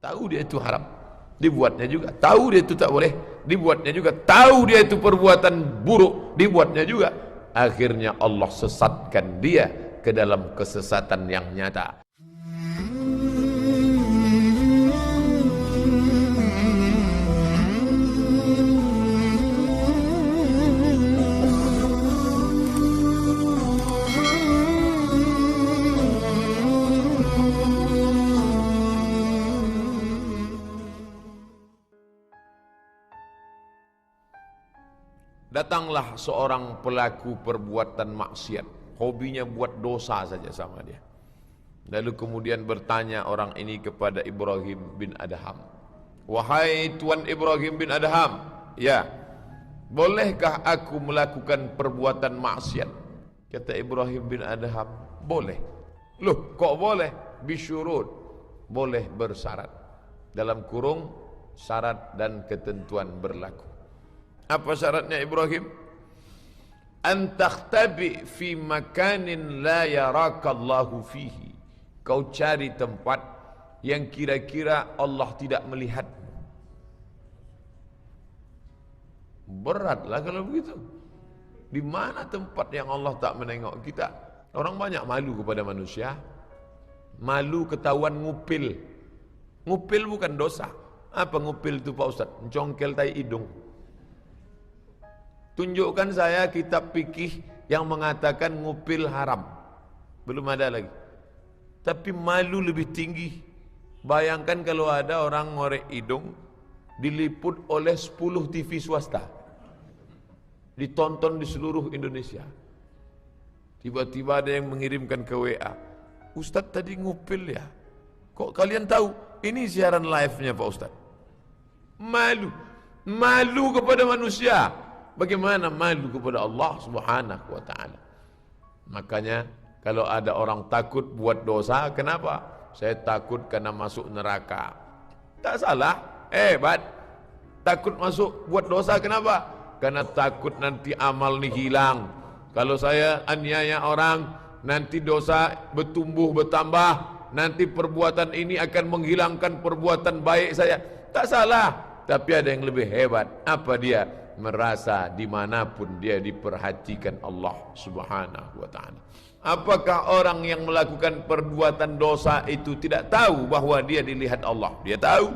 Tahu dia itu haram, dibuatnya juga. Tahu dia itu tak boleh, dibuatnya juga. Tahu dia itu perbuatan buruk, dibuatnya juga. Akhirnya Allah sesatkan dia ke dalam kesesatan yang nyata. Datanglah seorang pelaku perbuatan maksiat, hobinya buat dosa saja sama dia. Lalu kemudian bertanya orang ini kepada Ibrahim bin Adham, "Wahai Tuan Ibrahim bin Adham, ya, bolehkah aku melakukan perbuatan maksiat?" Kata Ibrahim bin Adham, "Boleh." "Loh, kok boleh?" "Bisyurut." Boleh bersyarat. Dalam kurung syarat dan ketentuan berlaku. Apa syaratnya Ibrahim? An takhtabi fi makanin la yarakallahu fihi. Kau cari tempat yang kira-kira Allah tidak melihat. Beratlah kalau begitu. Di mana tempat yang Allah tak menengok kita? Orang banyak malu kepada manusia. Malu ketahuan ngupil. Ngupil bukan dosa. Apa ngupil itu Pak Ustaz? Mencongkel tai hidung. Tunjukkan saya kitab fikih yang mengatakan ngupil haram. Belum ada lagi. Tapi malu lebih tinggi. Bayangkan kalau ada orang ngorek hidung diliput oleh 10 TV swasta. Ditonton di seluruh Indonesia. Tiba-tiba ada yang mengirimkan ke WA, "Ustaz tadi ngupil ya? Kok kalian tahu? Ini siaran live-nya Pak Ustaz." Malu. Malu kepada manusia. Bagaimana malu kepada Allah Subhanahu wa ta'ala. Makanya kalau ada orang takut buat dosa, kenapa? Saya takut karena masuk neraka. Tak salah, hebat. Takut masuk buat dosa, kenapa? Karena takut nanti amal ini hilang. Kalau saya aniaya orang, nanti dosa bertumbuh bertambah, nanti perbuatan ini akan menghilangkan perbuatan baik saya. Tak salah, tapi ada yang lebih hebat. Apa dia? Merasa dimanapun dia diperhatikan Allah Subhanahu wa ta'ala. Apakah orang yang melakukan perbuatan dosa itu tidak tahu bahwa dia dilihat Allah? Dia tahu,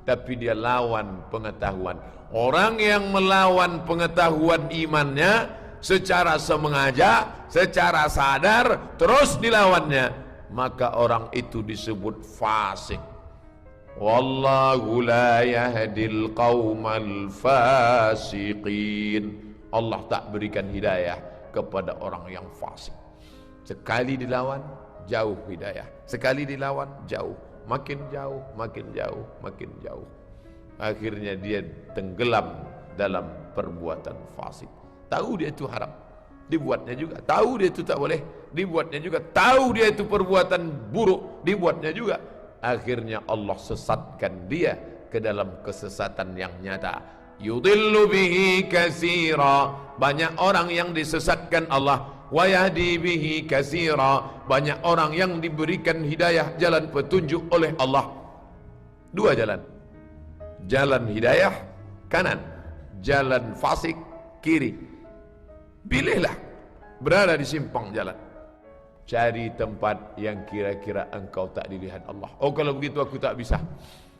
tapi dia lawan pengetahuan. Orang yang melawan pengetahuan imannya secara sengaja, secara sadar, terus dilawannya, maka orang itu disebut fasik. Wallahu la yahdil qaumal fasiqin. Allah tak berikan hidayah kepada orang yang fasik. Sekali dilawan, jauh hidayah. Sekali dilawan, jauh. Makin jauh, makin jauh, makin jauh. Akhirnya dia tenggelam dalam perbuatan fasik. Tahu dia itu haram, dibuatnya juga. Tahu dia itu tak boleh, dibuatnya juga. Tahu dia itu perbuatan buruk, dibuatnya juga. Akhirnya Allah sesatkan dia ke dalam kesesatan yang nyata. Yudillu bihi katsira. Banyak orang yang disesatkan Allah. Wa yahdi bihi katsira. Banyak orang yang diberikan hidayah, jalan petunjuk oleh Allah. Dua jalan. Jalan hidayah kanan, jalan fasik kiri. Pilihlah. Berada di simpang jalan. Cari tempat yang kira-kira engkau tak dilihat Allah. Oh, kalau begitu aku tak bisa.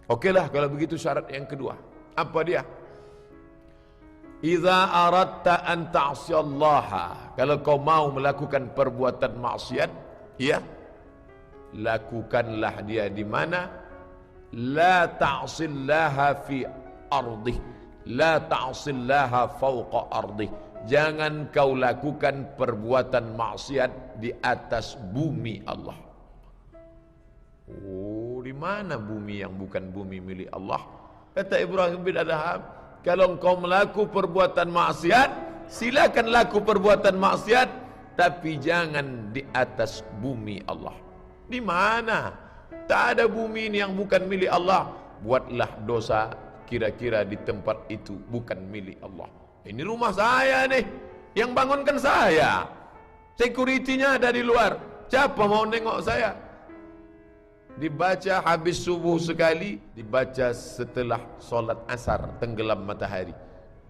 Okeylah, kalau begitu syarat yang kedua. Apa dia? Idza aradta an ta'siyallaha. Kalau kau mau melakukan perbuatan maksiat, ya, lakukanlah dia di mana? La ta'sillaha fi ardih. La ta'sillaha fawqa ardih. Jangan kau lakukan perbuatan maksiat di atas bumi Allah. Oh, di mana bumi yang bukan bumi milik Allah? Kata Ibrahim bin Adham, kalau engkau melakukan perbuatan maksiat, silakan laku perbuatan maksiat, tapi jangan di atas bumi Allah. Di mana? Tak ada bumi ini yang bukan milik Allah. Buatlah dosa kira-kira di tempat itu bukan milik Allah. Ini rumah saya nih, yang bangunkan saya. Security-nya ada di luar. Siapa mau nengok saya? dibaca habis subuh sekali, dibaca setelah solat asar tenggelam matahari,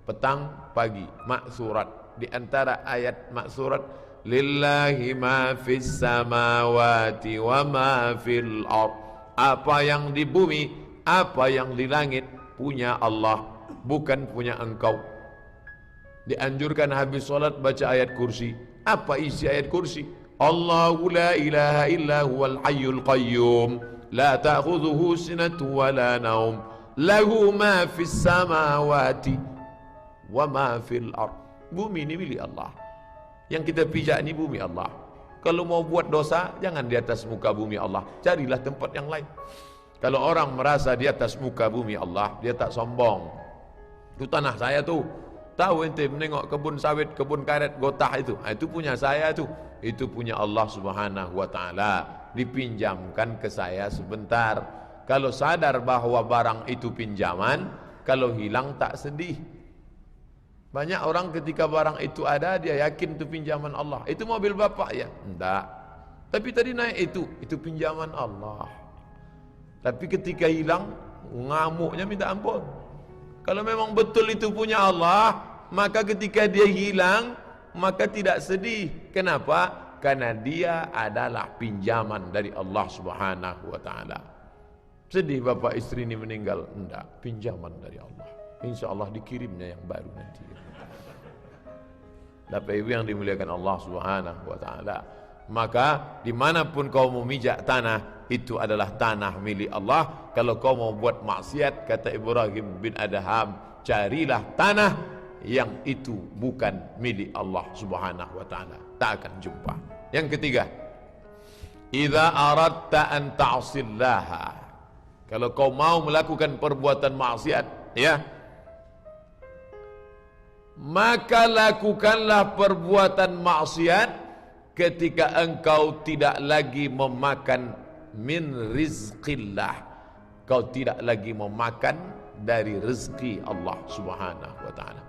petang pagi. Maksurat, di antara ayat maksurat, lillahi ma fis samawati wa ma fil ard, apa yang di bumi, apa yang di langit punya Allah, bukan punya engkau. Dianjurkan habis solat baca ayat kursi. Apa isi ayat kursi? Allahu la ilaha illa huwal hayyul qayyum, la ta'khudhuhu sinatun wa la naum, lahu ma fis samawati wa ma fil ard. Bumi ini milik Allah. Yang kita pijak ini bumi Allah. Kalau mau buat dosa, jangan di atas muka bumi Allah, carilah tempat yang lain. Kalau orang merasa di atas muka bumi Allah, dia tak sombong. Itu tanah saya tuh. Tahu ente menengok kebun sawit, kebun karet, gotah itu punya saya tuh. Itu punya Allah Subhanahu wa taala. Dipinjamkan ke saya sebentar. Kalau sadar bahwa barang itu pinjaman, kalau hilang tak sedih. Banyak orang ketika barang itu ada, dia yakin itu pinjaman Allah. Itu mobil bapak ya? Enggak. Tapi tadi naik itu pinjaman Allah. Tapi ketika hilang, ngamuknya minta ampun. Kalau memang betul itu punya Allah, maka ketika dia hilang, maka tidak sedih. Kenapa? Karena dia adalah pinjaman dari Allah Subhanahu wa taala. Sedih bapak istri ini meninggal? Enggak, pinjaman dari Allah. Insya Allah dikirimnya yang baru nanti. Bapak ibu yang dimuliakan Allah Subhanahu wa taala, maka dimanapun kau memijak tanah, itu adalah tanah milik Allah. Kalau kau mau buat maksiat, kata Ibrahim bin Adham, carilah tanah yang itu bukan milik Allah Subhanahu wa taala, tak akan jumpa. Yang ketiga, idza aradta an ta'sillaha, kalau kau mau melakukan perbuatan maksiat, ya, maka lakukanlah perbuatan maksiat ketika engkau tidak lagi memakan min rizqillah, kau tidak lagi memakan dari rezeki Allah Subhanahu wa taala.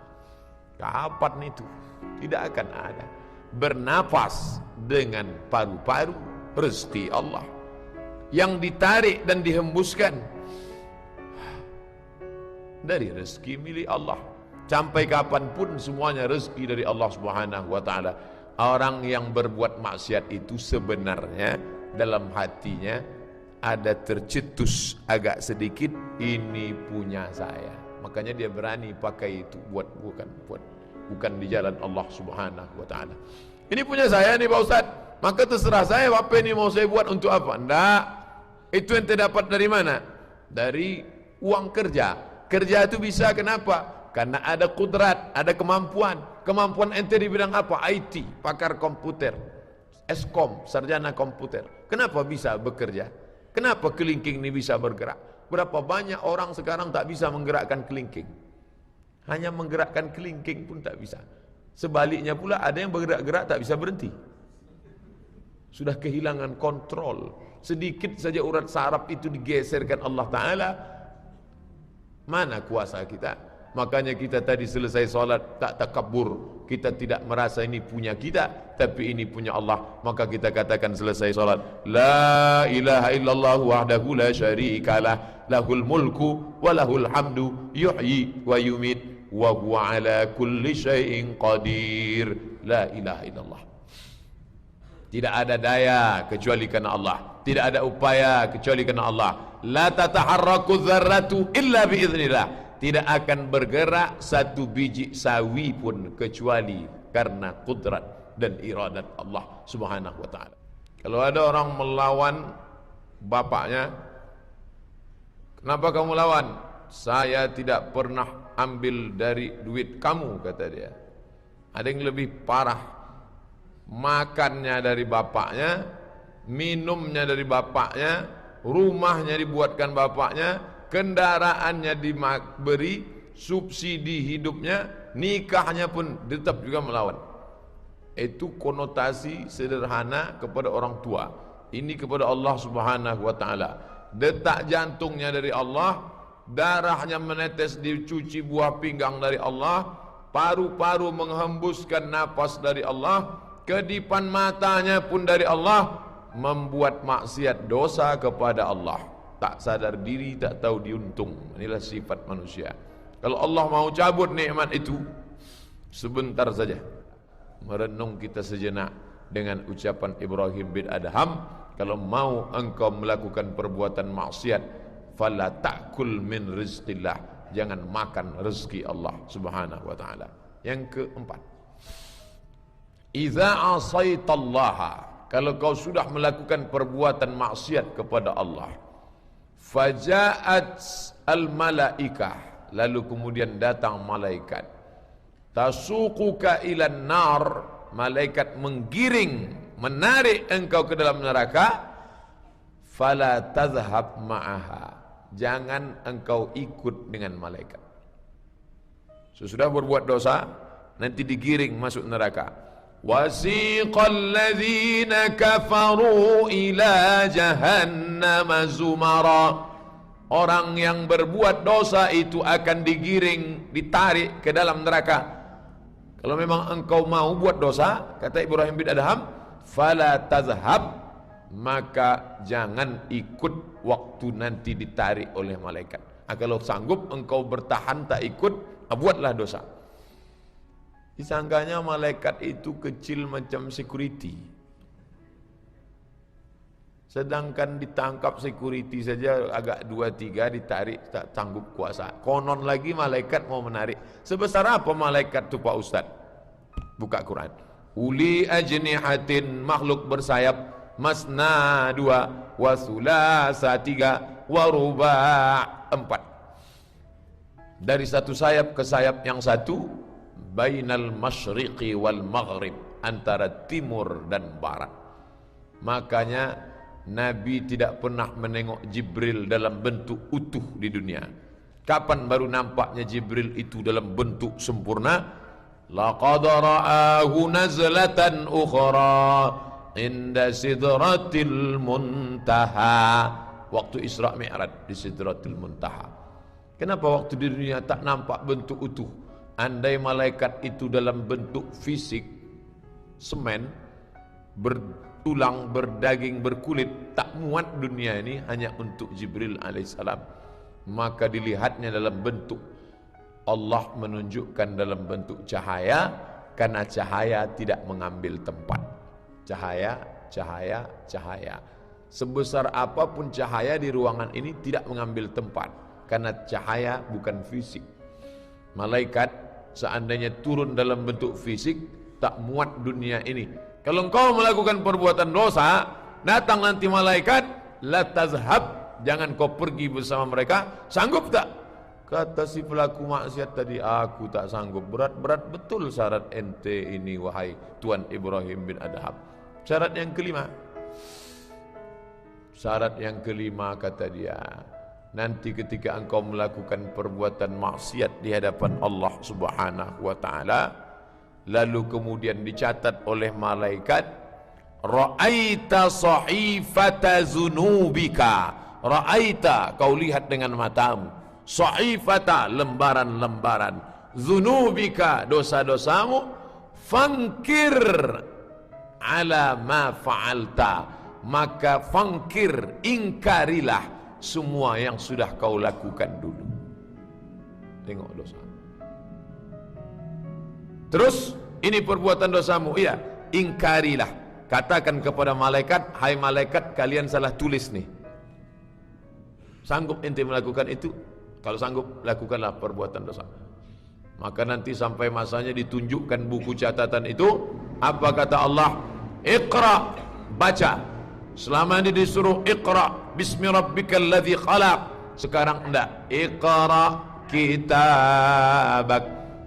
Kapan itu? Tidak akan ada. Bernapas dengan paru-paru rezeki Allah yang ditarik dan dihembuskan dari rezeki milik Allah. Sampai kapanpun semuanya rezeki dari Allah Subhanahu wa taala. Orang yang berbuat maksiat itu sebenarnya dalam hatinya ada tercetus agak sedikit, ini punya saya. Makanya dia berani pakai itu bukan di jalan Allah Subhanahu wa taala. Ini punya saya nih Pak Ustaz, maka terserah saya apa ini mau saya buat untuk apa. Enggak. Itu ente dapat dari mana? Dari uang kerja. Kerja itu bisa kenapa? Karena ada kudrat, ada kemampuan. Kemampuan ente di bidang apa? IT, pakar komputer, Eskom, sarjana komputer. Kenapa bisa bekerja? Kenapa kelingking ini bisa bergerak? Berapa banyak orang sekarang tak bisa menggerakkan kelingking? Hanya menggerakkan kelingking pun tak bisa. Sebaliknya pula ada yang bergerak-gerak tak bisa berhenti. Sudah kehilangan kontrol. Sedikit saja urat saraf itu digeserkan Allah Ta'ala. Mana kuasa kita? Makanya kita tadi selesai solat tak takabur. Kita tidak merasa ini punya kita, tapi ini punya Allah. Maka kita katakan selesai solat, la ilaha illallah wahdahu la syarikalah, lahul mulku wa lahul hamdu, yuhyi wa yumit, wa huwa ala kulli syai'in qadir. La ilaha illallah. Tidak ada daya kecuali karena Allah. Tidak ada upaya kecuali karena Allah. La tataharraku dzarratu illa biiznillah. Tidak akan bergerak satu biji sawi pun kecuali karena kudrat dan iradat Allah Subhanahu wa taala. Kalau ada orang melawan bapaknya, kenapa kamu lawan? Saya tidak pernah ambil dari duit kamu, kata dia. Ada yang lebih parah, makannya dari bapaknya, minumnya dari bapaknya, rumahnya dibuatkan bapaknya, kendaraannya diberi, subsidi hidupnya, nikahnya pun tetap juga melawan. Itu konotasi sederhana kepada orang tua. Ini kepada Allah Subhanahu wa taala. Detak jantungnya dari Allah, darahnya menetes dicuci buah pinggang dari Allah, paru-paru menghembuskan napas dari Allah, kedipan matanya pun dari Allah, membuat maksiat dosa kepada Allah, tak sadar diri, tak tahu diuntung. Inilah sifat manusia. Kalau Allah mau cabut nikmat itu, sebentar saja. Merenung kita sejenak dengan ucapan Ibrahim bin Adham, kalau mau engkau melakukan perbuatan maksiat, fala ta'kul min rizqillah, jangan makan rezeki Allah Subhanahu wa taala. Yang keempat, idza asaitallaha, kalau kau sudah melakukan perbuatan maksiat kepada Allah, faja'at al-malaikah, lalu kemudian datang malaikat, tasuquka ilan nar, malaikat menggiring, menarik engkau ke dalam neraka, fala tadhhab ma'aha, jangan engkau ikut dengan malaikat. Sesudah berbuat dosa, nanti digiring masuk neraka. Wasiqal ladzina kafaru ila jahannam zumara, orang yang berbuat dosa itu akan digiring, ditarik ke dalam neraka. Kalau memang engkau mau buat dosa, kata Ibrahim bin Adham, fala tazhab, maka jangan ikut waktu nanti ditarik oleh malaikat. Kalau sanggup engkau bertahan tak ikut, buatlah dosa. Disangkanya malaikat itu kecil macam security, sedangkan ditangkap security saja agak 2-3 ditarik tak sanggup kuasa. Konon lagi malaikat mau menarik. Sebesar apa malaikat itu Pak Ustaz? Buka Quran. Uli ajnihatin, makhluk bersayap, masna 2, wa sulasa 3, wa ruba' 4. Dari satu sayap ke sayap yang satu, bainal masyriqi wal maghrib, antara timur dan barat. Makanya Nabi tidak pernah menengok Jibril dalam bentuk utuh di dunia. Kapan baru nampaknya Jibril itu dalam bentuk sempurna? Laqad ra'ahu nazlatan ukhra inda sidratil muntaha, waktu Isra Mi'raj di sidratil muntaha. Kenapa waktu di dunia tak nampak bentuk utuh? Andai malaikat itu dalam bentuk fisik semen, bertulang, berdaging, berkulit, tak muat dunia ini hanya untuk Jibril alaihissalam. Maka dilihatnya dalam bentuk, Allah menunjukkan dalam bentuk cahaya, karena cahaya tidak mengambil tempat. Cahaya, cahaya, cahaya. Sebesar apapun cahaya di ruangan ini tidak mengambil tempat, karena cahaya bukan fisik. Malaikat seandainya turun dalam bentuk fisik, tak muat dunia ini. Kalau engkau melakukan perbuatan dosa, datang nanti malaikat, la tazhab, jangan kau pergi bersama mereka. Sanggup tak? Kata si pelaku maksiat tadi, aku tak sanggup. Berat-berat betul syarat ente ini, wahai Tuan Ibrahim bin Adham. Syarat yang kelima, syarat yang kelima kata dia, nanti ketika engkau melakukan perbuatan maksiat di hadapan Allah Subhanahu wa taala, lalu kemudian dicatat oleh malaikat, ra'aita sahifata zunubika, ra'aita, kau lihat dengan matamu, sahifata, lembaran-lembaran, zunubika, dosa-dosamu, fangkir ala ma fa'alta, maka fangkir, ingkarilah semua yang sudah kau lakukan dulu. Tengok dosa. Terus, ini perbuatan dosamu, iya, ingkarilah. Katakan kepada malaikat, hai malaikat, kalian salah tulis nih. Sanggup ente melakukan itu? Kalau sanggup, lakukanlah perbuatan dosa. Maka nanti sampai masanya ditunjukkan buku catatan itu, apa kata Allah? Iqra, baca. Selama ini disuruh Iqra bismi rabbikal ladzi khalaq, sekarang enggak, Iqra kitabak,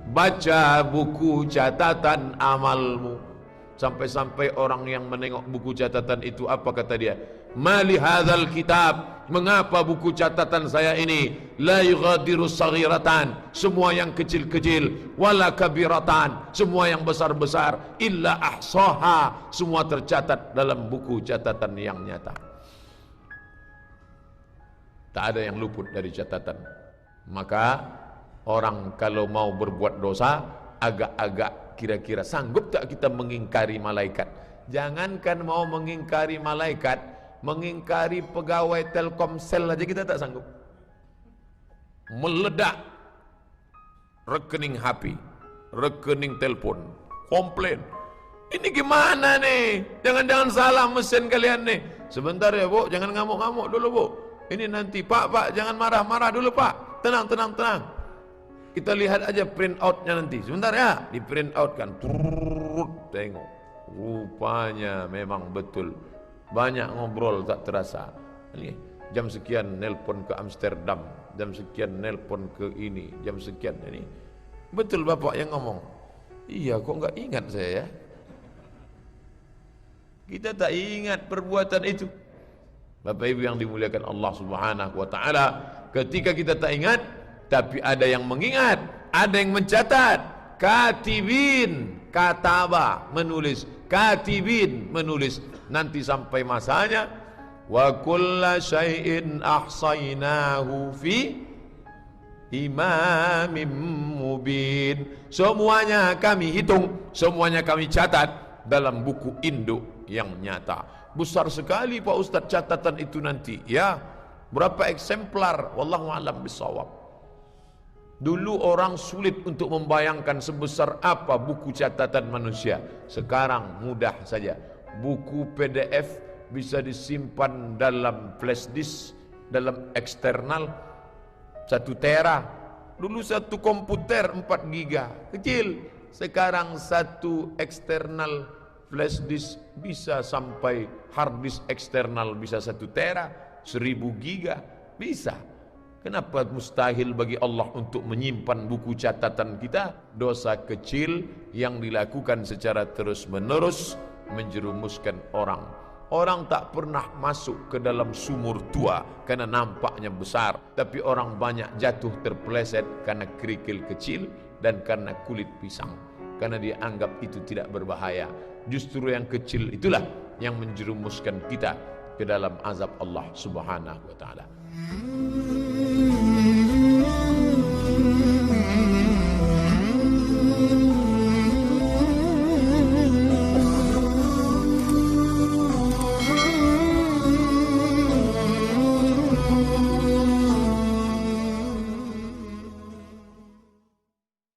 baca buku catatan amalmu. Sampai-sampai orang yang menengok buku catatan itu, apa kata dia? Mali hadzal kitab, mengapa buku catatan saya ini la yughadiru saghiratan, semua yang kecil-kecil, wala kabiratan, semua yang besar-besar, illa ahsaha, semua tercatat dalam buku catatan yang nyata. Tak ada yang luput dari catatan. Maka orang kalau mau berbuat dosa, agak-agak kira-kira sanggup tak kita mengingkari malaikat? Jangankan mau mengingkari malaikat, mengingkari pegawai Telkomsel aja kita tak sanggup. Meledak rekening HP, rekening telepon, komplain. Ini gimana nih? Jangan-jangan salah mesin kalian nih. Sebentar ya Bu, jangan ngamuk-ngamuk dulu Bu. Ini nanti Pak, jangan marah-marah dulu Pak. Tenang. Kita lihat aja print outnya nanti. Sebentar ya, di print out kan. Tengok. Rupanya memang betul. Banyak ngobrol tak terasa. Ini jam sekian nelpon ke Amsterdam, jam sekian nelpon ke ini, jam sekian ini. Betul Bapak yang ngomong. Iya, kok enggak ingat saya ya? Kita tak ingat perbuatan itu. Bapak Ibu yang dimuliakan Allah Subhanahu wa taala, ketika kita tak ingat, tapi ada yang mengingat, ada yang mencatat. Katibin, kataba, menulis. Katibin, menulis. Nanti sampai masanya, wa kulla syai'in ahsaynahu fi imamim mubin. Semuanya kami hitung, semuanya kami catat dalam buku induk yang nyata. Besar sekali Pak Ustadz catatan itu nanti, ya. Berapa eksemplar? Wallahu a'lam bishawab. Dulu orang sulit untuk membayangkan sebesar apa buku catatan manusia. Sekarang mudah saja. Buku PDF bisa disimpan dalam flash disk, dalam eksternal 1 tera. Dulu satu komputer 4 giga, kecil. Sekarang satu eksternal flash disk bisa sampai hard disk eksternal bisa 1 tera, 1000 giga, bisa. Kenapa mustahil bagi Allah untuk menyimpan buku catatan kita? Dosa kecil yang dilakukan secara terus-menerus menjerumuskan orang. Orang tak pernah masuk ke dalam sumur tua karena nampaknya besar, tapi orang banyak jatuh terpeleset karena kerikil kecil dan karena kulit pisang, karena dia anggap itu tidak berbahaya. Justru yang kecil itulah yang menjerumuskan kita ke dalam azab Allah Subhanahu wa taala.